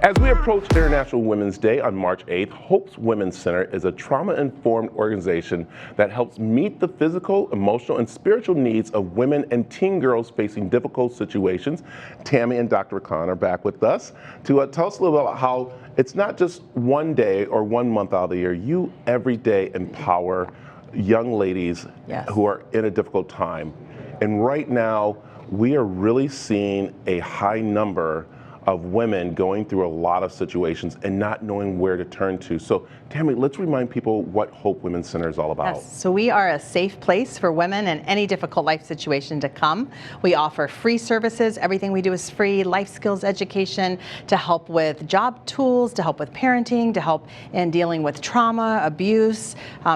As we approach International Women's Day on March 8th, Hope's Women's Center is a trauma-informed organization that helps meet the physical, emotional, and spiritual needs of women and teen girls facing difficult situations. Tammy and Dr. Khan are back with us to tell us a little about how it's not just one day or 1 month out of the year. You every day empower young ladies who are in a difficult time. And right now, we are really seeing a high number of women going through a lot of situations and not knowing where to turn to. So Tammy, let's remind people what Hope Women's Center is all about. Yes, so we are a safe place for women in any difficult life situation to come. We offer free services. Everything we do is free. Life skills education to help with job tools, to help with parenting, to help in dealing with trauma, abuse,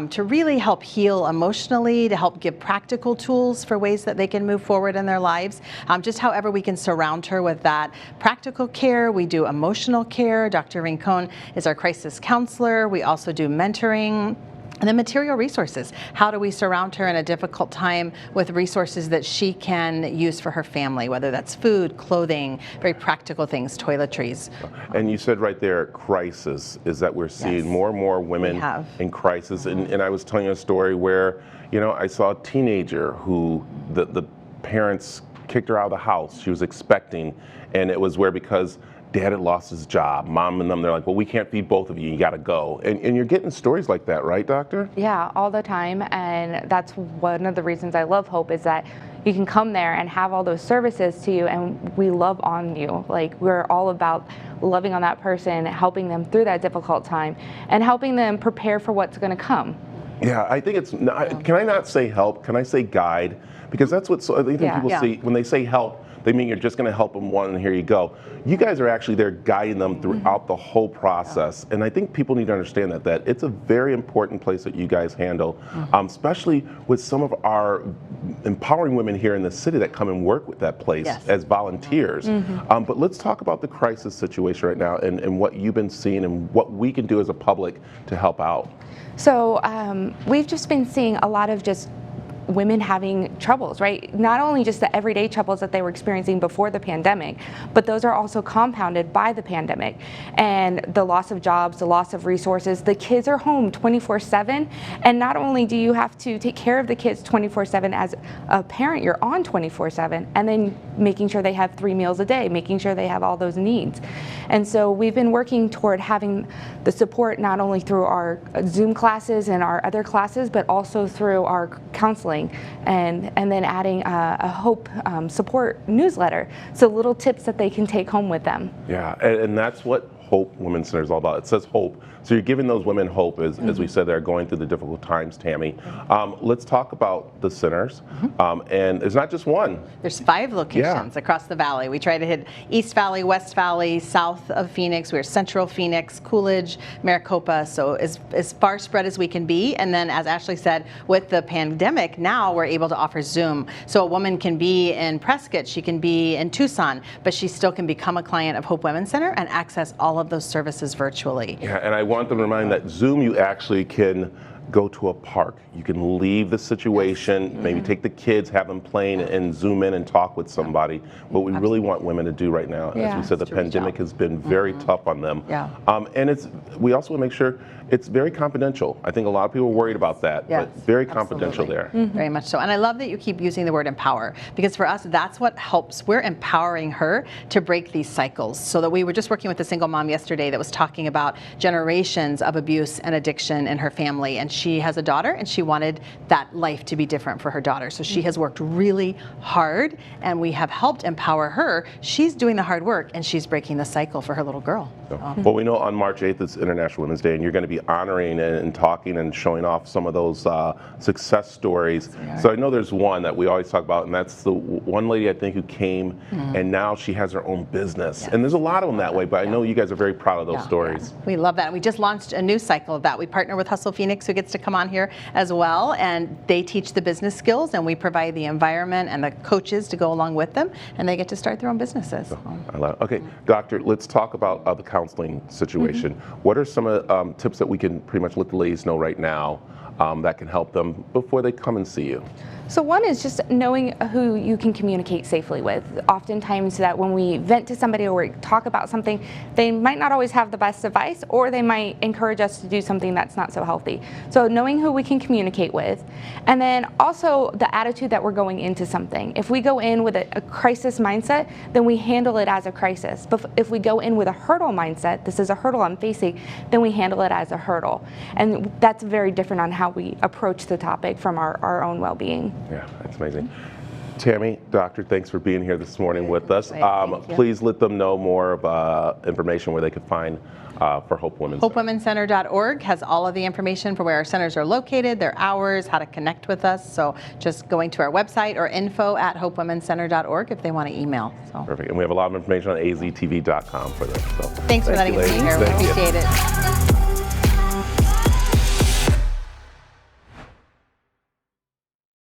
to really help heal emotionally, to help give practical tools for ways that they can move forward in their lives. Just however we can surround her with that practical care. We do emotional care. Dr. Rincon is our crisis counselor. We also do mentoring. And then material resources. How do we surround her in a difficult time with resources that she can use for her family, whether that's food, clothing, very practical things, toiletries. And you said right there, crisis, is that we're seeing more and more women in crisis. And I was telling you a story where, you know, I saw a teenager who the parents kicked her out of the house. She was expecting, and it was because dad had lost his job. Mom and them, they're like, well, we can't feed both of you. You got to go. And you're getting stories like that, right, doctor? Yeah, all the time. And that's one of the reasons I love Hope, is that you can come there and have all those services to you, and we love on you. Like, we're all about loving on that person, helping them through that difficult time, and helping them prepare for what's going to come. Yeah, I think it's, can I not say help? Can I say guide? Because that's what I think people see when they say help. They mean you're just going to help them one and here you go. You guys are actually there guiding them throughout the whole process. And I think people need to understand that it's a very important place that you guys handle, especially with some of our empowering women here in the city that come and work with that place as volunteers. But let's talk about the crisis situation right now and what you've been seeing and what we can do as a public to help out. So we've just been seeing a lot of just women having troubles, right? Not only just the everyday troubles that they were experiencing before the pandemic, but those are also compounded by the pandemic and the loss of jobs, the loss of resources. The kids are home 24/7, and not only do you have to take care of the kids 24/7 as a parent, you're on 24/7, and then making sure they have 3 meals a day, making sure they have all those needs. And so we've been working toward having the support not only through our Zoom classes and our other classes, but also through our counseling, and then adding a Hope support newsletter, so little tips that they can take home with them. Yeah, and that's what Hope Women's Center is all about. It says hope. So you're giving those women hope, as we said, they're going through the difficult times, Tammy. Let's talk about the centers. And there's not just one. There's 5 locations across the valley. We try to hit East Valley, West Valley, south of Phoenix. We're Central Phoenix, Coolidge, Maricopa. So as far spread as we can be. And then, as Ashley said, with the pandemic, now we're able to offer Zoom. So a woman can be in Prescott, she can be in Tucson, but she still can become a client of Hope Women's Center and access all of those services virtually. Yeah, and I want them to remind that Zoom, you actually can go to a park. You can leave the situation, maybe take the kids, have them playing, and Zoom in and talk with somebody. What we really want women to do right now, as we said, the pandemic has been very tough on them. And we also want to make sure it's very confidential. I think a lot of people are worried about that, but very confidential there. Very much so. And I love that you keep using the word empower, because for us, that's what helps. We're empowering her to break these cycles. So that we were just working with a single mom yesterday that was talking about generations of abuse and addiction in her family. And she has a daughter, and she wanted that life to be different for her daughter. So she has worked really hard, and we have helped empower her. She's doing the hard work, and she's breaking the cycle for her little girl. Well, we know on March 8th is International Women's Day, and you're going to be honoring and talking and showing off some of those success stories. So I know there's one that we always talk about, and that's the one lady I think who came, and now she has her own business. And there's a lot of them that way, but I know you guys are very proud of those stories. We love that. And we just launched a new cycle of that. We partner with Hustle Phoenix, who gets to come on here as well, and they teach the business skills, and we provide the environment and the coaches to go along with them, and they get to start their own businesses. I love it. Okay, doctor, let's talk about the counseling situation. What are some tips that we can pretty much let the ladies know right now that can help them before they come and see you? So one is just knowing who you can communicate safely with. Oftentimes that when we vent to somebody or we talk about something, they might not always have the best advice, or they might encourage us to do something that's not so healthy. So knowing who we can communicate with, and then also the attitude that we're going into something. If we go in with a crisis mindset, then we handle it as a crisis. But if we go in with a hurdle mindset, this is a hurdle I'm facing, then we handle it as a hurdle. And that's very different on how we approach the topic from our own well-being. Yeah, that's amazing. Tammy, doctor, thanks for being here this morning with us. Thank you. Please let them know more of information where they could find for Hope Women's Center. HopeWomen'sCenter.org has all of the information for where our centers are located, their hours, how to connect with us. So just going to our website or info@HopeWomen'sCenter.org if they want to email. So. Perfect. And we have a lot of information on aztv.com for this. So Thanks for letting us be here. We appreciate it.